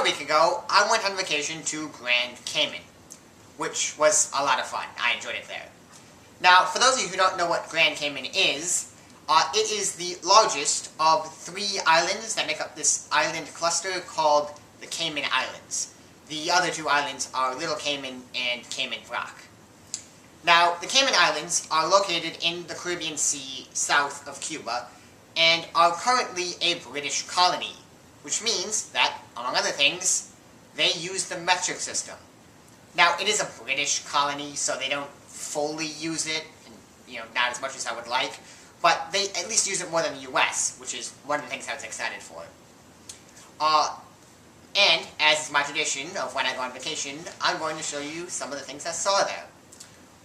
week ago, I went on vacation to Grand Cayman, which was a lot of fun. I enjoyed it there. Now, for those of you who don't know what Grand Cayman is, it is the largest of 3 islands that make up this island cluster called the Cayman Islands. The other 2 islands are Little Cayman and Cayman Rock. Now, the Cayman Islands are located in the Caribbean Sea south of Cuba and are currently a British colony, which means that, among other things, they use the metric system. Now, it is a British colony, so they don't fully use it, and, not as much as I would like, but they at least use it more than the US, which is one of the things I was excited for. And, as is my tradition of when I go on vacation, I'm going to show you some of the things I saw there.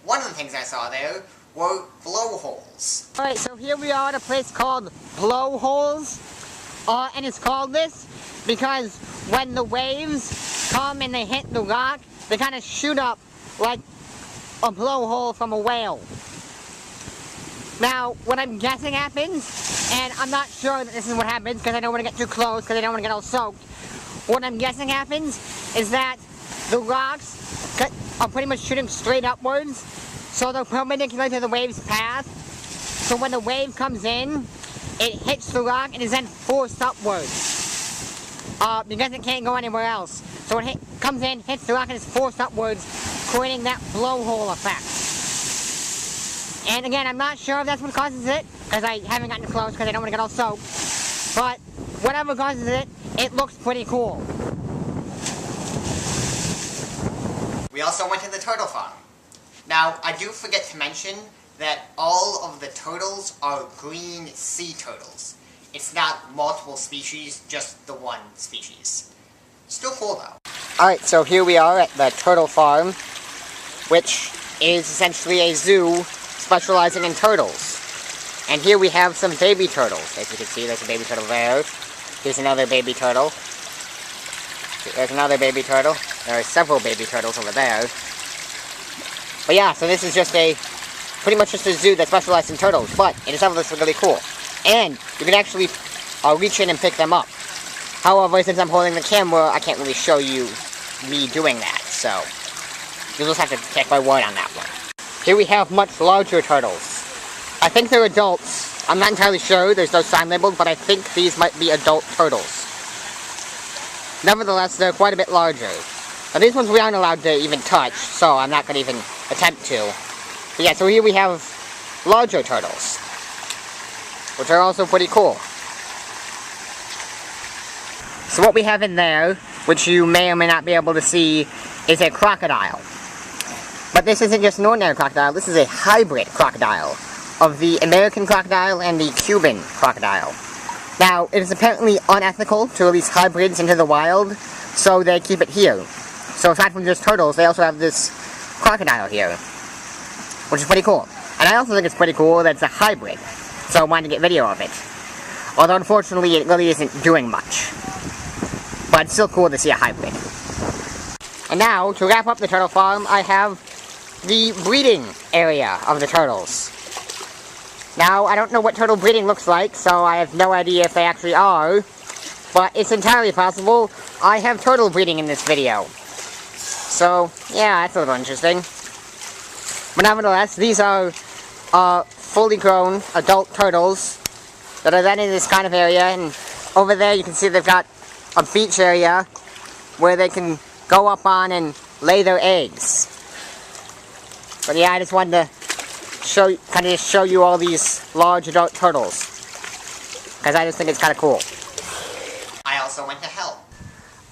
One of the things I saw there were blowholes. Alright, so here we are at a place called Blowholes, and it's called this because when the waves come and they hit the rock, they kind of shoot up like a blowhole from a whale. Now, what I'm guessing happens, and I'm not sure that this is what happens because I don't want to get too close because I don't want to get all soaked. What I'm guessing happens is that the rocks are pretty much shooting straight upwards, so they're perpendicular to the wave's path. So when the wave comes in, it hits the rock and is then forced upwards because it can't go anywhere else. So it comes in, hits the rock, and is forced upwards, creating that blowhole effect. And again, I'm not sure if that's what causes it, because I haven't gotten close because I don't want to get all soaked. But whatever causes it, it looks pretty cool. We also went to the turtle farm. Now, I do forget to mention that all of the turtles are green sea turtles. It's not multiple species, just the one species. Still cool though. Alright, so here we are at the turtle farm, which is essentially a zoo specializing in turtles. And here we have some baby turtles. As you can see, there's a baby turtle there. Here's another baby turtle. There's another baby turtle. There are several baby turtles over there. But yeah, so this is just pretty much just a zoo that specializes in turtles, but it itself looks really cool. And you can actually reach in and pick them up. However, since I'm holding the camera, I can't really show you me doing that, so you'll just have to take my word on that one. Here we have much larger turtles. I think they're adults. I'm not entirely sure, there's no sign labeled, but I think these might be adult turtles. Nevertheless, they're quite a bit larger. Now these ones we aren't allowed to even touch, so I'm not going to even attempt to. But yeah, so here we have larger turtles, which are also pretty cool. So what we have in there, which you may or may not be able to see, is a crocodile. But this isn't just an ordinary crocodile, this is a hybrid crocodile of the American crocodile and the Cuban crocodile. Now, it is apparently unethical to release hybrids into the wild, so they keep it here. So aside from just turtles, they also have this crocodile here, which is pretty cool. And I also think it's pretty cool that it's a hybrid, so I wanted to get video of it. Although unfortunately it really isn't doing much. But it's still cool to see a hybrid. And now, to wrap up the turtle farm, I have the breeding area of the turtles. Now, I don't know what turtle breeding looks like, so I have no idea if they actually are, but it's entirely possible I have turtle breeding in this video. So, yeah, that's a little interesting. But nevertheless, these are fully grown adult turtles that are then in this kind of area, and over there you can see they've got a beach area where they can go up on and lay their eggs. But yeah, I just wanted to show you all these large adult turtles, because I just think it's kind of cool. I also went to hell.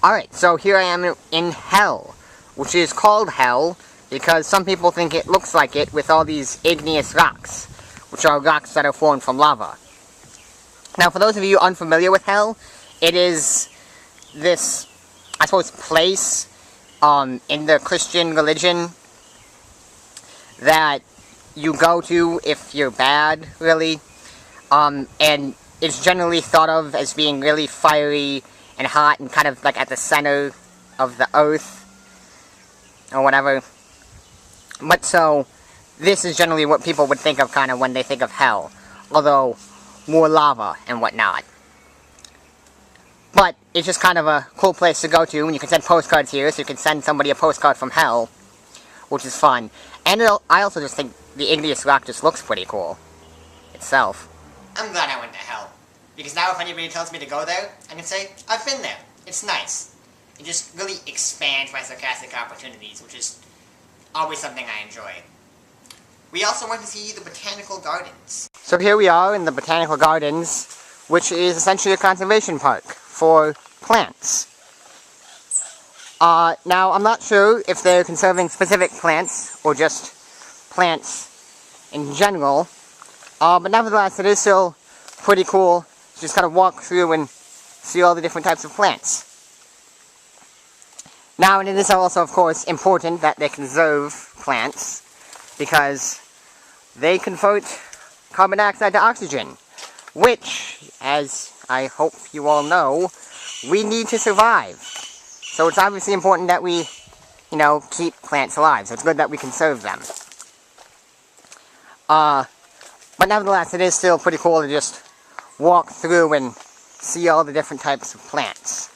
Alright, so here I am in hell, which is called hell because some people think it looks like it with all these igneous rocks, which are rocks that are formed from lava. Now, for those of you unfamiliar with hell, it is this, I suppose, place in the Christian religion that you go to if you're bad, really, and it's generally thought of as being really fiery and hot and kind of like at the center of the earth, or whatever. But so, this is generally what people would think of kind of when they think of hell, although more lava and whatnot. But it's just kind of a cool place to go to, and you can send postcards here, so you can send somebody a postcard from hell, which is fun. And I also just think the igneous rock just looks pretty cool itself. I'm glad I went to hell, because now if anybody tells me to go there, I can say, I've been there. It's nice. It just really expands my sarcastic opportunities, which is always something I enjoy. We also went to see the Botanical Gardens. So here we are in the Botanical Gardens, which is essentially a conservation park for plants. Now, I'm not sure if they're conserving specific plants, or just plants in general, but nevertheless, it is still pretty cool to just kind of walk through and see all the different types of plants. Now, and it is also, of course, important that they conserve plants, because they convert carbon dioxide to oxygen, which, as I hope you all know, we need to survive. So it's obviously important that we, keep plants alive, so it's good that we conserve them. But nevertheless, it is still pretty cool to just walk through and see all the different types of plants.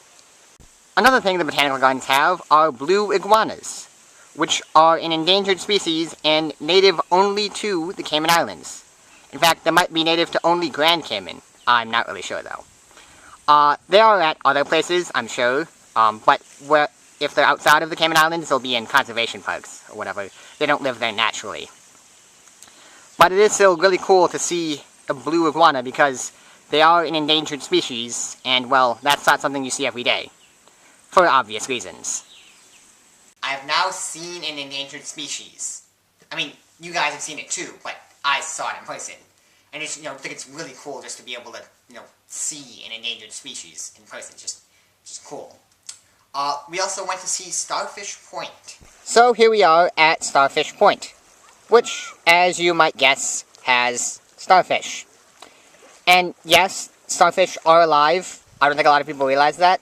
Another thing the Botanical Gardens have are blue iguanas, which are an endangered species and native only to the Cayman Islands. In fact, they might be native to only Grand Cayman. I'm not really sure, though. They are at other places, I'm sure, but if they're outside of the Cayman Islands, they'll be in conservation parks, or whatever. They don't live there naturally. But it is still really cool to see a blue iguana, because they are an endangered species, and, well, that's not something you see every day. For obvious reasons. I have now seen an endangered species. I mean, you guys have seen it too, but I saw it in person. And it's, I think it's really cool just to be able to, see an endangered species in person. Just cool. We also went to see Starfish Point. So here we are at Starfish Point, which, as you might guess, has starfish. And yes, starfish are alive. I don't think a lot of people realize that.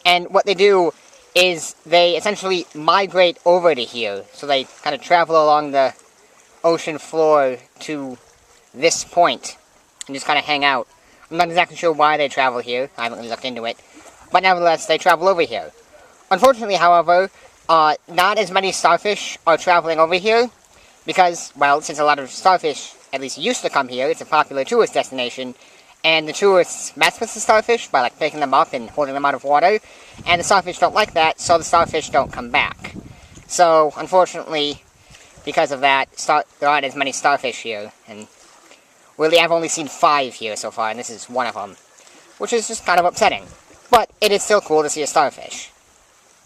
And what they do is they essentially migrate over to here. So they kind of travel along the ocean floor to this point and just kind of hang out. I'm not exactly sure why they travel here. I haven't really looked into it. But nevertheless, they travel over here. Unfortunately, however, not as many starfish are traveling over here because, well, since a lot of starfish at least used to come here, it's a popular tourist destination, and the tourists mess with the starfish by, picking them up and holding them out of water, and the starfish don't like that, so the starfish don't come back. So, unfortunately, because of that, there aren't as many starfish here, and really I've only seen 5 here so far, and this is one of them, which is just kind of upsetting. But it is still cool to see a starfish.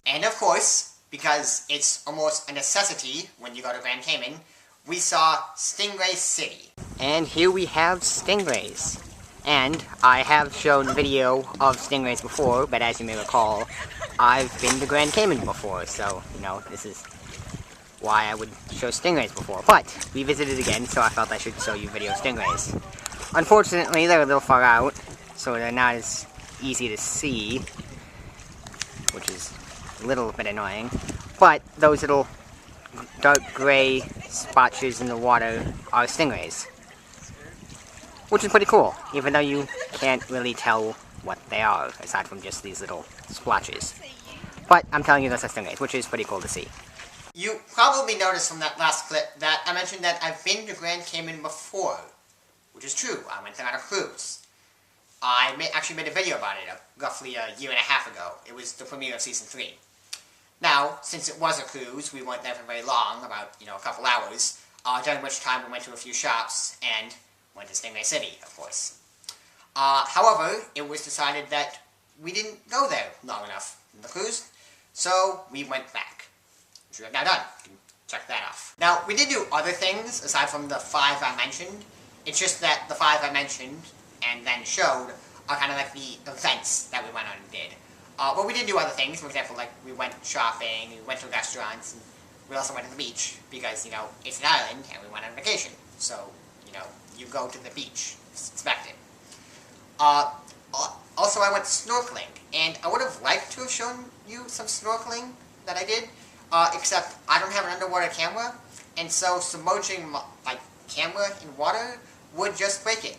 And of course, because it's almost a necessity when you go to Grand Cayman, we saw Stingray City. And here we have stingrays. And I have shown video of stingrays before, but as you may recall, I've been to Grand Cayman before, so, this is why I would show stingrays before. But we visited again, so I felt I should show you video of stingrays. Unfortunately, they're a little far out, so they're not as easy to see, which is a little bit annoying. But those little dark gray spotches in the water are stingrays, which is pretty cool, even though you can't really tell what they are, aside from just these little splotches. But I'm telling you, those are stingrays, which is pretty cool to see. You probably noticed from that last clip that I mentioned that I've been to Grand Cayman before, which is true. I went there on a cruise. I actually made a video about it roughly a year and a half ago. It was the premiere of Season 3. Now, since it was a cruise, we weren't there for very long, about, a couple hours, during which time we went to a few shops and went to Stingray City, of course. However, it was decided that we didn't go there long enough in the cruise, so we went back, which we have now done. You can check that off. Now, we did do other things aside from the 5 I mentioned. It's just that the 5 I mentioned and then showed are kind of like the events that we went on and did. But we did do other things. For example, we went shopping, we went to restaurants, and we also went to the beach because, it's an island and we went on vacation. So, you go to the beach. Expect it. Also, I went snorkeling, and I would have liked to have shown you some snorkeling that I did, except I don't have an underwater camera, and so submerging my camera in water would just break it,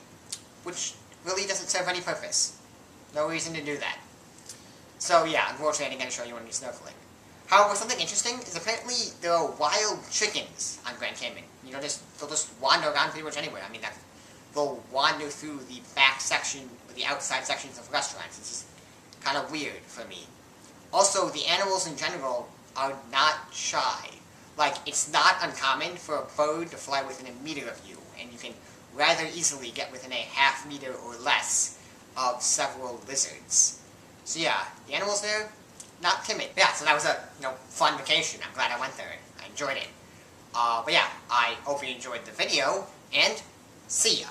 which really doesn't serve any purpose. No reason to do that. So yeah, unfortunately I didn't get to show you when you're snorkeling. However, something interesting is apparently there are wild chickens on Grand Cayman. You know, they'll just wander around pretty much anywhere. I mean, they'll wander through the back section, or the outside sections of restaurants. It's just kind of weird for me. Also, the animals in general are not shy. Like, it's not uncommon for a bird to fly within a meter of you, and you can rather easily get within a half meter or less of several lizards. So yeah, the animals there, not timid. Yeah, so that was a fun vacation. I'm glad I went there. I enjoyed it. But yeah, I hope you enjoyed the video, and see ya.